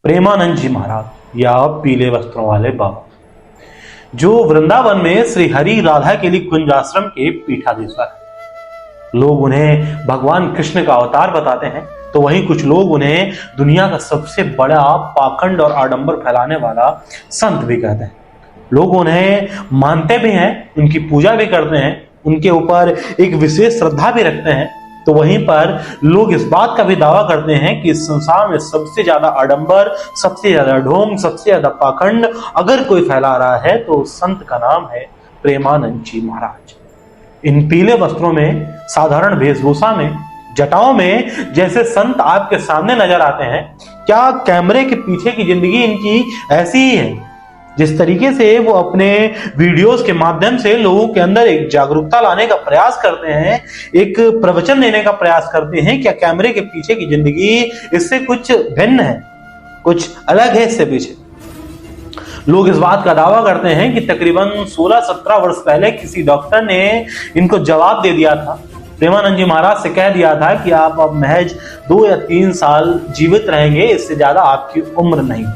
प्रेमानंद जी महाराज या पीले वस्त्रों वाले बाबा, जो वृंदावन में श्री हरि राधा के लिए कुंज आश्रम के पीठाधीश्वर है। लोग उन्हें भगवान कृष्ण का अवतार बताते हैं, तो वहीं कुछ लोग उन्हें दुनिया का सबसे बड़ा पाखंड और आडंबर फैलाने वाला संत भी कहते हैं। लोग उन्हें मानते भी हैं, उनकी पूजा भी करते हैं, उनके ऊपर एक विशेष श्रद्धा भी रखते हैं। तो वहीं पर लोग इस बात का भी दावा करते हैं कि इस संसार में सबसे ज्यादा आडंबर, सबसे ज्यादा ढोंग, सबसे ज्यादा पाखंड अगर कोई फैला रहा है तो उस संत का नाम है प्रेमानंद जी महाराज। इन पीले वस्त्रों में, साधारण वेशभूषा में, जटाओं में जैसे संत आपके सामने नजर आते हैं, क्या कैमरे के पीछे की जिंदगी इनकी ऐसी ही है? जिस तरीके से वो अपने वीडियोस के माध्यम से लोगों के अंदर एक जागरूकता लाने का प्रयास करते हैं, एक प्रवचन देने का प्रयास करते हैं, क्या कैमरे के पीछे की जिंदगी इससे कुछ भिन्न है, कुछ अलग है इससे पीछे? लोग इस बात का दावा करते हैं कि तकरीबन 16-17 वर्ष पहले किसी डॉक्टर ने इनको जवाब दे दिया था, प्रेमानंद जी महाराज से कह दिया था कि आप अब महज 2 या 3 साल जीवित रहेंगे, इससे ज्यादा आपकी उम्र नहीं।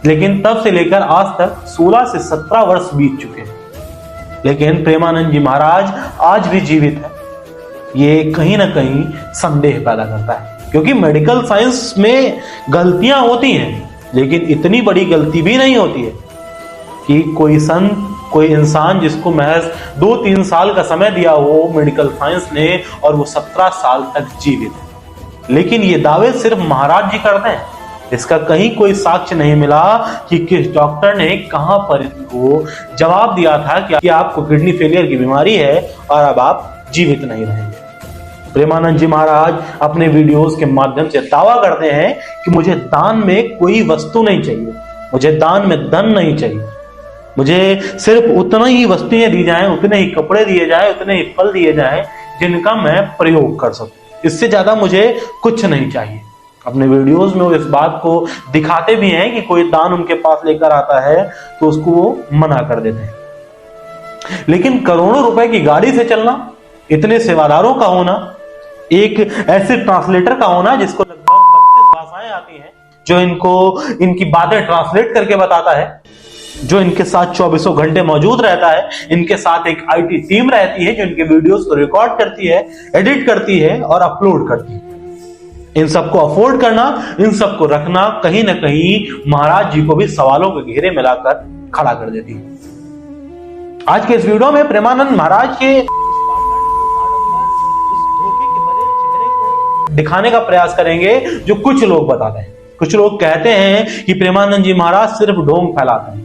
लेकिन तब से लेकर आज तक 16 से 17 वर्ष बीत चुके हैं, लेकिन प्रेमानंद जी महाराज आज भी जीवित है। ये कहीं ना कहीं संदेह पैदा करता है, क्योंकि मेडिकल साइंस में गलतियां होती हैं, लेकिन इतनी बड़ी गलती भी नहीं होती है कि कोई संत, कोई इंसान जिसको महज 2-3 साल का समय दिया हो मेडिकल साइंस ने और वो 17 साल तक जीवित है। लेकिन ये दावे सिर्फ महाराज जी करते हैं, इसका कहीं कोई साक्ष्य नहीं मिला कि किस डॉक्टर ने कहां पर इनको जवाब दिया था कि आपको किडनी फेलियर की बीमारी है और अब आप जीवित नहीं रहेंगे। प्रेमानंद जी महाराज अपने वीडियोस के माध्यम से दावा करते हैं कि मुझे दान में कोई वस्तु नहीं चाहिए, मुझे दान में धन नहीं चाहिए, मुझे सिर्फ उतना ही वस्तुएं दी जाएं, उतने ही कपड़े दिए जाएं, उतने ही फल दिए जाएं जिनका मैं प्रयोग कर सकूं, इससे ज्यादा मुझे कुछ नहीं चाहिए। अपने वीडियोस में वो इस बात को दिखाते भी हैं कि कोई दान उनके पास लेकर आता है तो उसको वो मना कर देते हैं। लेकिन करोड़ों रुपए की गाड़ी से चलना, इतने सेवादारों का होना, एक ऐसे ट्रांसलेटर का होना जिसको लगभग 32 भाषाएं आती हैं, जो इनको इनकी बातें ट्रांसलेट करके बताता है, जो इनके साथ 24 घंटे मौजूद रहता है, इनके साथ एक आईटी टीम रहती है जो इनके वीडियोस को रिकॉर्ड करती है, एडिट करती है और अपलोड करती है। इन सबको अफोर्ड करना, इन सबको रखना कहीं ना कहीं महाराज जी को भी सवालों के घेरे में लाकर खड़ा कर देती है। आज के इस वीडियो में प्रेमानंद महाराज के धोखे के भरे चेहरे को दिखाने का प्रयास करेंगे, जो कुछ लोग बताते हैं। कुछ लोग कहते हैं कि प्रेमानंद जी महाराज सिर्फ ढोंग फैलाते हैं,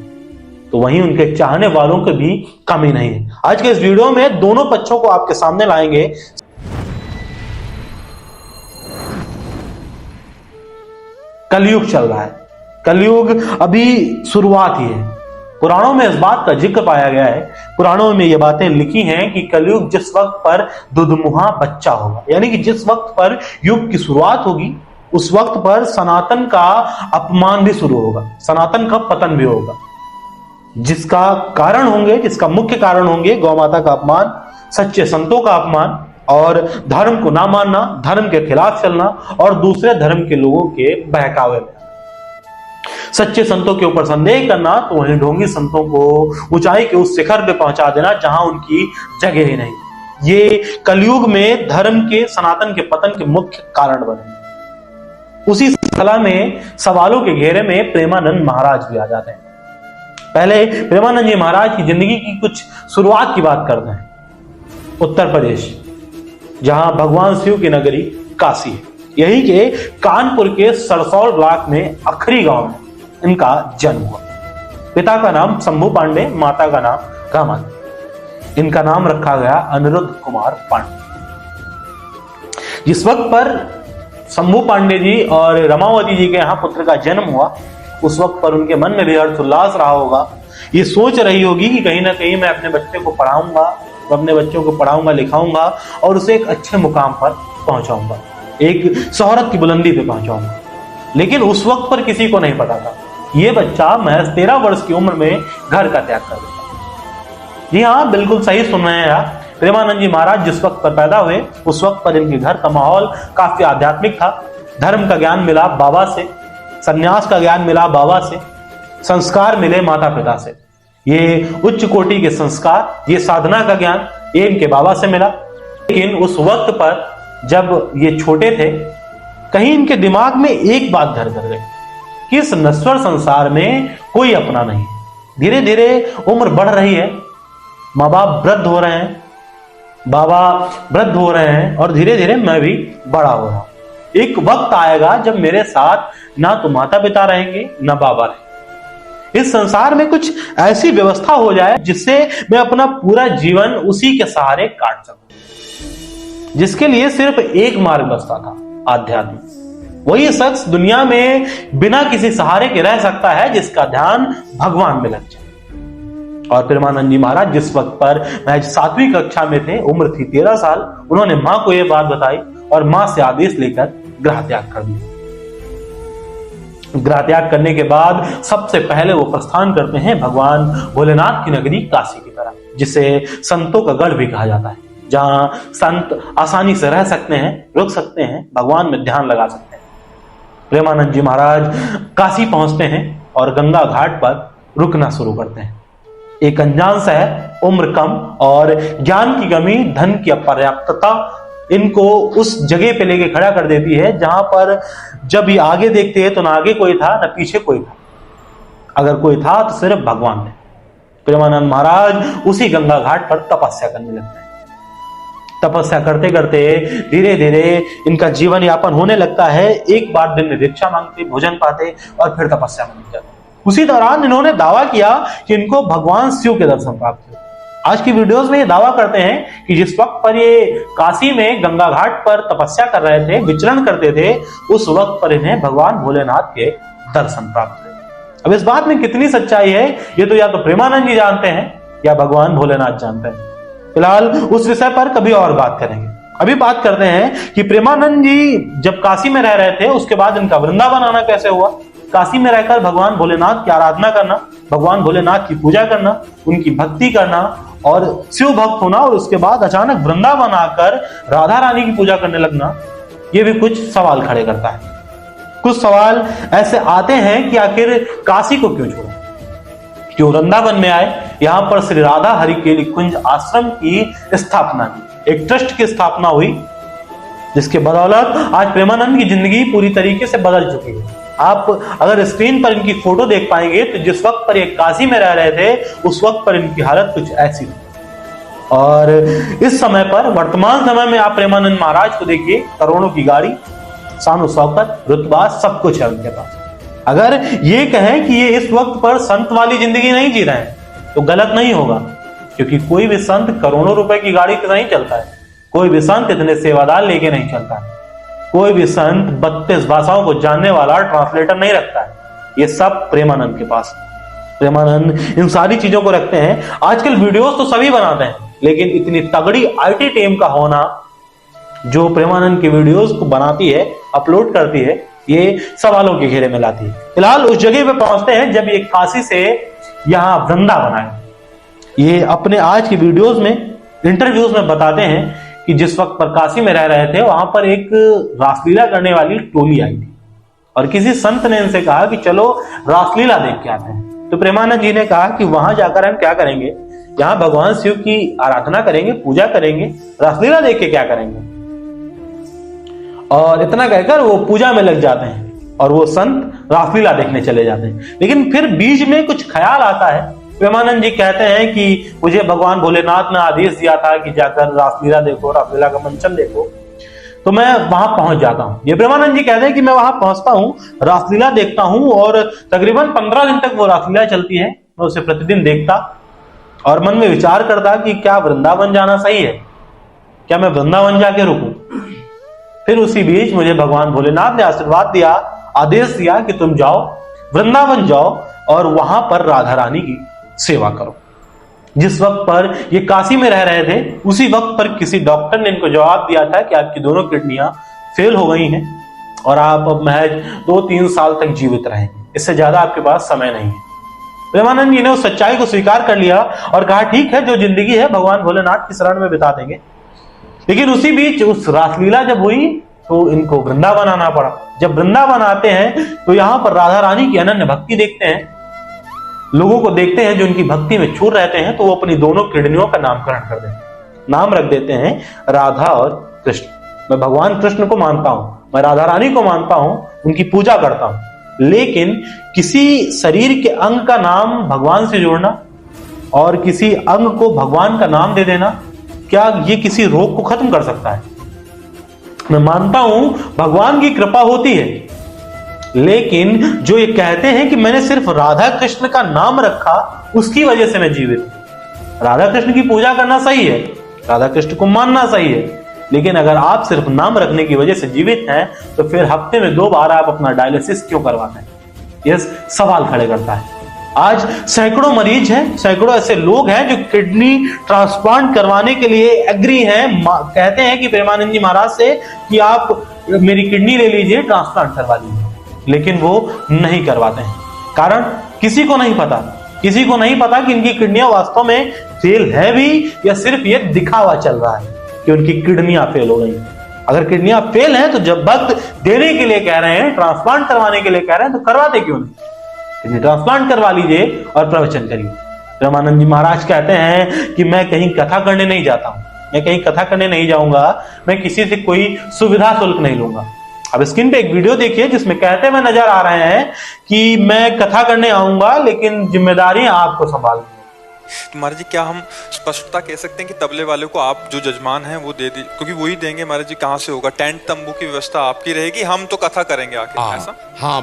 तो वहीं उनके चाहने वालों की भी कमी नहीं है। आज के इस वीडियो में दोनों पक्षों को आपके सामने लाएंगे। कलयुग चल रहा है, कलयुग अभी शुरुआत ही है। पुराणों में इस बात का जिक्र पाया गया है, पुराणों में ये बातें लिखी हैं कि कलयुग जिस वक्त पर दुधमुहा बच्चा होगा, यानी कि जिस वक्त पर युग की शुरुआत होगी, उस वक्त पर सनातन का अपमान भी शुरू होगा, सनातन का पतन भी होगा, जिसका कारण होंगे, जिसका मुख्य कारण होंगे गौ माता का अपमान, सच्चे संतों का अपमान और धर्म को ना मानना, धर्म के खिलाफ चलना और दूसरे धर्म के लोगों के बहकावे में सच्चे संतों के ऊपर संदेह करना, तो वहीं ढोंगी संतों को ऊंचाई के उस शिखर पे पहुंचा देना जहां उनकी जगह ही नहीं। ये कलयुग में धर्म के, सनातन के पतन के मुख्य कारण बने। उसी कला में सवालों के घेरे में प्रेमानंद महाराज भी आ जाते हैं। पहले प्रेमानंद जी महाराज की जिंदगी की कुछ शुरुआत की बात करते हैं। उत्तर प्रदेश, जहां भगवान शिव की नगरी काशी है, यही के कानपुर के सरसौल ब्लॉक में अखरी गांव में इनका जन्म हुआ। पिता का नाम शंभू पांडे, माता का नाम रमा। इनका नाम रखा गया अनिरुद्ध कुमार पांडे। जिस वक्त पर शंभू पांडे जी और रमावती जी के यहाँ पुत्र का जन्म हुआ, उस वक्त पर उनके मन में भी हर्षोल्लास रहा होगा। ये सोच रही होगी कि कहीं ना कहीं मैं अपने बच्चे को पढ़ाऊंगा, अपने बच्चों को पढ़ाऊंगा, लिखाऊंगा और उसे एक अच्छे मुकाम पर पहुंचाऊंगा, एक शोहरत की बुलंदी पे पहुंचाऊंगा। लेकिन उस वक्त पर किसी को नहीं पता था ये बच्चा महज 13 वर्ष की उम्र में घर का त्याग कर देता। जी हाँ, बिल्कुल सही सुन रहे हैं आप। प्रेमानंद जी महाराज जिस वक्त पर पैदा हुए, उस वक्त पर इनके घर का माहौल काफी आध्यात्मिक था। धर्म का ज्ञान मिला बाबा से, संन्यास का ज्ञान मिला बाबा से, संस्कार मिले माता पिता से। ये उच्च कोटि के संस्कार, ये साधना का ज्ञान ये इनके बाबा से मिला। लेकिन उस वक्त पर जब ये छोटे थे, कहीं इनके दिमाग में एक बात घर कर गई कि इस नश्वर संसार में कोई अपना नहीं। धीरे धीरे उम्र बढ़ रही है, माँ बाप वृद्ध हो रहे हैं, बाबा वृद्ध हो रहे हैं और धीरे धीरे मैं भी बड़ा हो रहा हूं। एक वक्त आएगा जब मेरे साथ ना तो माता पिता रहेंगे ना बाबा रहेंगे। इस संसार में कुछ ऐसी व्यवस्था हो जाए जिससे मैं अपना पूरा जीवन उसी के सहारे काट सकूं, जिसके लिए सिर्फ एक मार्ग बचता था, आध्यात्म। वही शख्स दुनिया में बिना किसी सहारे के रह सकता है जिसका ध्यान भगवान में लग जाए। और प्रेमानंद जी महाराज जिस वक्त पर महज 7वीं कक्षा में थे, उम्र थी 13 साल, उन्होंने मां को यह बात बताई और मां से आदेश लेकर ग्रह त्याग कर दिया। ग्रह त्याग करने के बाद सबसे पहले वो प्रस्थान करते हैं भगवान भोलेनाथ की नगरी काशी की तरफ, जिसे संतों का गढ़ भी कहा जाता है, जहां संत आसानी से रह सकते हैं, रुक सकते हैं, भगवान में ध्यान लगा सकते हैं। प्रेमानंद जी महाराज काशी पहुंचते हैं और गंगा घाट पर रुकना शुरू करते हैं। एक अनजान शहर, उम्र कम और ज्ञान की कमी, धन की अपर्याप्तता इनको उस जगह पे लेके खड़ा कर देती है जहां पर जब ये आगे देखते हैं तो ना आगे कोई था ना पीछे कोई था। अगर कोई था तो सिर्फ भगवान ने। प्रेमानंद महाराज उसी गंगा घाट पर तपस्या करने लगते हैं। तपस्या करते करते धीरे धीरे इनका जीवन यापन होने लगता है। एक बार दिन में भिक्षा मांगते, भोजन पाते और फिर तपस्या में लग जाते। उसी दौरान इन्होंने दावा किया कि इनको भगवान शिव के दर्शन प्राप्त हुए। आज की वीडियोस में ये दावा करते हैं कि जिस वक्त पर ये काशी में गंगा घाट पर तपस्या कर रहे थे, विचरण करते थे, उस वक्त पर इन्हें भगवान भोलेनाथ के दर्शन प्राप्त हुए। अब इस बात में कितनी सच्चाई है ये तो या तो प्रेमानंद जी जानते हैं या भगवान भोलेनाथ जानते हैं। फिलहाल उस विषय पर कभी और बात करेंगे। अभी बात करते हैं कि प्रेमानंद जी जब काशी में रह रहे थे उसके बाद इनका वृंदावन आना कैसे हुआ। काशी में रहकर भगवान भोलेनाथ की आराधना करना, भगवान भोलेनाथ की पूजा करना, उनकी भक्ति करना और शिव भक्त होना और उसके बाद अचानक वृंदावन आकर राधा रानी की पूजा करने लगना, ये भी कुछ सवाल खड़े करता है। कुछ सवाल ऐसे आते हैं कि आखिर काशी को क्यों छोड़ा, क्यों वृंदावन में आए, यहां पर श्री राधा हरि केली कुंज आश्रम की स्थापना की, एक ट्रस्ट की स्थापना हुई जिसके बदौलत आज प्रेमानंद की जिंदगी पूरी तरीके से बदल चुकी है। आप अगर स्क्रीन पर इनकी फोटो देख पाएंगे तो जिस वक्त पर ये काशी में रह रहे थे उस वक्त पर इनकी हालत कुछ ऐसी थी। और इस समय पर वर्तमान समय में आप प्रेमानंद महाराज को देखिए, करोड़ों की गाड़ी, शान शौकत, रुतबा सब कुछ है उनके पास। अगर ये कहें कि ये इस वक्त पर संत वाली जिंदगी नहीं जी रहे हैं तो गलत नहीं होगा, क्योंकि कोई भी संत करोड़ों रुपए की गाड़ी से नहीं चलता है, कोई भी संत इतने सेवादार लेके नहीं चलता है, कोई भी संत 32 भाषाओं को जानने वाला ट्रांसलेटर नहीं रखता है। ये सब प्रेमानंद के पास। प्रेमानंद इन सारी चीजों को रखते हैं। आजकल वीडियोस तो सभी बनाते हैं, लेकिन इतनी तगड़ी आईटी टीम का होना जो प्रेमानंद की वीडियोस को बनाती है, अपलोड करती है, ये सवालों के घेरे में लाती है। फिलहाल उस जगह पे पहुंचते हैं जब ये काशी से यहां वृंदावन आए। ये अपने आज की वीडियोस में, इंटरव्यूज में बताते हैं कि जिस वक्त पर काशी में रह रहे थे वहां पर एक रासलीला करने वाली टोली आई थी और किसी संत ने इनसे कहा कि चलो रासलीला देख के आते हैं। तो प्रेमानंद जी ने कहा कि वहां जाकर हम क्या करेंगे, यहाँ भगवान शिव की आराधना करेंगे, पूजा करेंगे, रासलीला देख के क्या करेंगे। और इतना कहकर वो पूजा में लग जाते हैं और वो संत रासलीला देखने चले जाते हैं। लेकिन फिर बीच में कुछ ख्याल आता है। प्रेमानंद जी कहते हैं कि मुझे भगवान भोलेनाथ ने आदेश दिया था कि जाकर रासलीला देखो, रासलीला का मंचन देखो, तो मैं वहां पहुंच जाता हूं। ये प्रेमानंद जी कहते हैं कि मैं वहां पहुंचता हूं, रासलीला देखता हूं और तकरीबन 15 दिन तक वो रासलीला चलती है। मैं उसे प्रतिदिन देखता और मन में विचार करता कि क्या वृंदावन जाना सही है, क्या मैं वृंदावन जाके रुकूं। फिर उसी बीच मुझे भगवान भोलेनाथ ने आशीर्वाद दिया, आदेश दिया कि तुम जाओ, वृंदावन जाओ और वहां पर राधा रानी की सेवा करो। जिस वक्त पर ये काशी में रह रहे थे उसी वक्त पर किसी डॉक्टर ने इनको जवाब दिया था कि आपकी दोनों किडनियां फेल हो गई हैं और आप अब महज 2-3 साल तक जीवित रहेंगे, इससे ज्यादा आपके पास समय नहीं है। प्रेमानंद जी ने उस सच्चाई को स्वीकार कर लिया और कहा ठीक है, जो जिंदगी है भगवान भोलेनाथ की शरण में बिता देंगे। लेकिन उसी बीच उस रासलीला जब हुई तो इनको वृंदावन आना पड़ा। जब वृंदावन आते हैं तो यहां पर राधा रानी की अनन्य भक्ति देखते हैं, लोगों को देखते हैं जो इनकी भक्ति में चूर रहते हैं, तो वो अपनी दोनों किडनियों का नामकरण कर देते हैं, नाम रख देते हैं राधा और कृष्ण। मैं भगवान कृष्ण को मानता हूं, मैं राधा रानी को मानता हूं, उनकी पूजा करता हूं, लेकिन किसी शरीर के अंग का नाम भगवान से जोड़ना और किसी अंग को भगवान का नाम दे देना, क्या ये किसी रोग को खत्म कर सकता है? मैं मानता हूं भगवान की कृपा होती है, लेकिन जो ये कहते हैं कि मैंने सिर्फ राधा कृष्ण का नाम रखा उसकी वजह से मैं जीवित हूं। राधा कृष्ण की पूजा करना सही है, राधा कृष्ण को मानना सही है, लेकिन अगर आप सिर्फ नाम रखने की वजह से जीवित हैं तो फिर हफ्ते में 2 बार आप अपना डायलिसिस क्यों करवाते हैं? यह सवाल खड़े करता है। आज सैकड़ों मरीज हैं, सैकड़ों ऐसे लोग हैं जो किडनी ट्रांसप्लांट करवाने के लिए एग्री हैं, कहते हैं कि प्रेमानंद जी महाराज से कि आप मेरी किडनी ले लीजिए, ट्रांसप्लांट करवा लीजिए, लेकिन वो नहीं करवाते हैं। कारण किसी को नहीं पता, किसी को नहीं पता कि इनकी किडनियां वास्तव में फेल है भी या सिर्फ ये दिखावा चल रहा है कि उनकी किडनियां फेल हो गई। अगर किडनियां फेल हैं तो जब भक्त देने के लिए कह रहे हैं, ट्रांसप्लांट करवाने के लिए कह रहे हैं, तो करवाते क्यों नहीं? किडनी ट्रांसप्लांट करवा लीजिए और प्रवचन करिए। प्रेमानंद जी महाराज कहते हैं कि मैं कहीं कथा करने नहीं जाता हूं, मैं कहीं कथा करने नहीं जाऊंगा, मैं किसी से कोई सुविधा शुल्क नहीं लूंगा। अब स्क्रीन पे एक वीडियो देखिए जिसमें कहते हुए नजर आ रहे हैं कि मैं कथा करने आऊंगा लेकिन जिम्मेदारी आपको संभालनी है। तो महाराज जी क्या हम स्पष्टता कह सकते हैं कि तबले वाले को आप जो जजमान हैं वो दे दी, क्योंकि वही देंगे महाराज जी, कहाँ से होगा? टेंट तंबू की व्यवस्था आपकी रहेगी, हम तो कथा करेंगे आके, ऐसा? हाँ।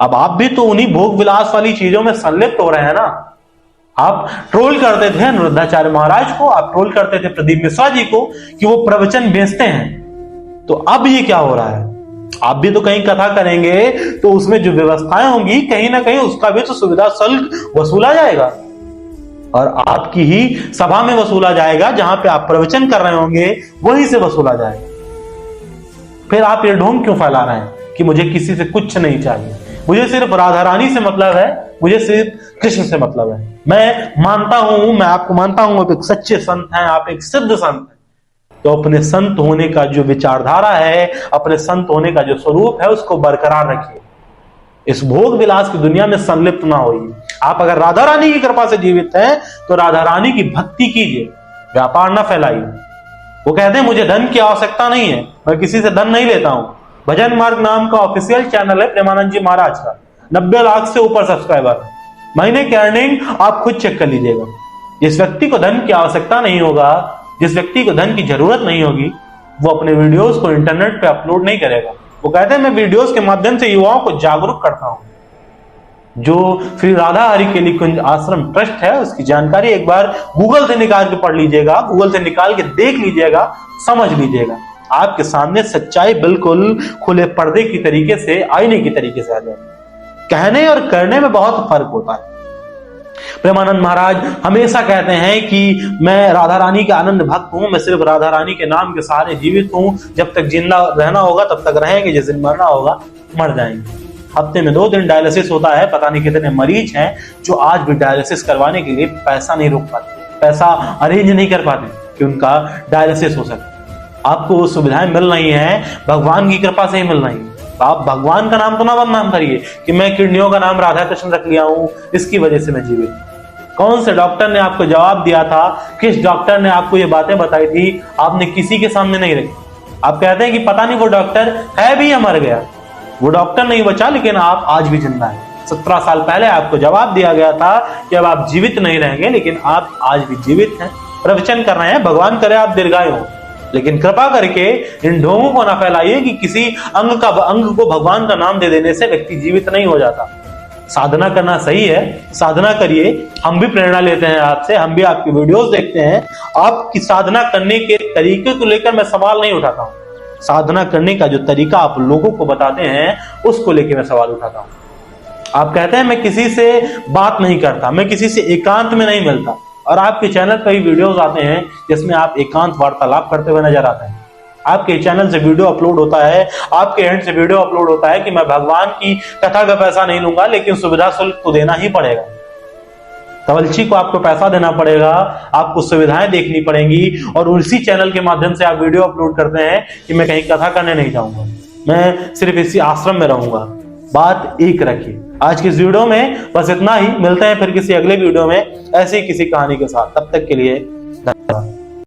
अब आप भी तो उन्हीं भोग विलास वाली चीजों में संलिप्त हो रहे हैं ना। आप ट्रोल करते थे अनुरुद्धाचार्य महाराज को, आप ट्रोल करते थे प्रदीप मिश्रा जी को कि वो प्रवचन बेचते हैं, तो अब ये क्या हो रहा है? आप भी तो कहीं कथा करेंगे तो उसमें जो व्यवस्थाएं होंगी कहीं ना कहीं उसका भी तो सुविधा शुल्क वसूला जाएगा, और आपकी ही सभा में वसूला जाएगा, जहां पे आप प्रवचन कर रहे होंगे वहीं से वसूला जाएगा। फिर आप ये ढोंग क्यों फैला रहे हैं कि मुझे किसी से कुछ नहीं चाहिए, मुझे सिर्फ राधा रानी से मतलब है, मुझे सिर्फ कृष्ण से मतलब है। मैं मानता हूं, मैं आपको मानता हूं आप एक सच्चे संत हैं, आप एक सिद्ध संत हैं, तो अपने संत होने का जो विचारधारा है, अपने संत होने का जो स्वरूप है, उसको बरकरार रखिए। इस भोग विलास की दुनिया में संलिप्त ना होइए। आप अगर राधा रानी की कृपा से जीवित हैं तो राधा रानी की भक्ति कीजिए, व्यापार ना फैलाइए। वो कहते हैं मुझे धन की आवश्यकता नहीं है, मैं किसी से धन नहीं लेता हूं। भजन मार्ग नाम का ऑफिशियल चैनल है प्रेमानंद जी महाराज का, 90 लाख से ऊपर सब्सक्राइबर, महीने की अर्निंग आप खुद चेक कर लीजिएगा। जिस व्यक्ति को धन की आवश्यकता नहीं होगा, जिस व्यक्ति को धन की जरूरत नहीं होगी, वो अपने वीडियोस को इंटरनेट पे अपलोड नहीं करेगा। वो कहते हैं मैं वीडियोस के माध्यम से युवाओं को जागरूक करता हूं। जो श्री राधा हरिकेली कुंज आश्रम ट्रस्ट है उसकी जानकारी एक बार गूगल से निकाल के पढ़ लीजिएगा, गूगल से निकाल के देख लीजिएगा, समझ लीजिएगा। आपके सामने सच्चाई बिल्कुल खुले पर्दे की तरीके से, आईने की तरीके से आ जाएगी। कहने और करने में बहुत फर्क होता है। प्रेमानंद महाराज हमेशा कहते हैं कि मैं राधा रानी का आनंद भक्त हूं, मैं सिर्फ राधा रानी के नाम के सहारे जीवित हूं, जब तक जिंदा रहना होगा तब तक रहेंगे, जिस दिन मरना होगा मर जाएंगे। हफ्ते में 2 दिन डायलिसिस होता है। पता नहीं कितने मरीज हैं जो आज भी डायलिसिस करवाने के लिए पैसा नहीं रोक पाते, पैसा अरेंज नहीं कर पाते कि उनका डायलिसिस हो सके। आपको वो सुविधाएं मिल रही हैं, भगवान की कृपा से ही मिल रही है। आप भगवान का नाम तो ना बदनाम करिए कि मैं किडनियों का नाम राधा कृष्ण रख लिया हूं, इसकी वजह से मैं जीवित। कौन से डॉक्टर ने आपको जवाब दिया था? किस डॉक्टर ने आपको ये बातें बताई थी? आपने किसी के सामने नहीं रखी। आप कहते हैं कि पता नहीं वो डॉक्टर है भी या मर गया। वो डॉक्टर नहीं बचा, लेकिन आप आज भी जिंदा हैं। 17 साल पहले आपको जवाब दिया गया था कि अब आप जीवित नहीं रहेंगे, लेकिन आप आज भी जीवित हैं, प्रवचन कर रहे हैं। भगवान करे आप दीर्घायु हो, लेकिन कृपा करके इन ढोंगों को ना फैलाइए कि किसी अंग को भगवान का नाम दे देने से व्यक्ति जीवित नहीं हो जाता। साधना करना सही है, साधना करिए। हम भी प्रेरणा लेते हैं आपसे, हम भी आपकी वीडियोस देखते हैं। आपकी साधना करने के तरीके को लेकर मैं सवाल नहीं उठाता हूं, साधना करने का जो तरीका आप लोगों को बताते हैं उसको लेकर मैं सवाल उठाता हूं। आप कहते हैं मैं किसी से बात नहीं करता, मैं किसी से एकांत में नहीं मिलता, और आपके चैनल पर ही वीडियोस आते हैं जिसमें आप एकांत वार्तालाप करते हुए नजर आते हैं। आपके चैनल से वीडियो अपलोड होता है, आपके एंड से वीडियो अपलोड होता है कि मैं भगवान की कथा का पैसा नहीं लूंगा, लेकिन सुविधा शुल्क तो देना ही पड़ेगा। तवलची को आपको पैसा देना पड़ेगा, आपको सुविधाएं देखनी पड़ेंगी, और उसी चैनल के माध्यम से आप वीडियो अपलोड करते हैं कि मैं कहीं कथा करने नहीं जाऊंगा, मैं सिर्फ इसी आश्रम में रहूंगा। बात एक रखिए। आज की इस वीडियो में बस इतना ही। मिलते हैं फिर किसी अगले वीडियो में ऐसी किसी कहानी के साथ। तब तक के लिए धन्यवाद।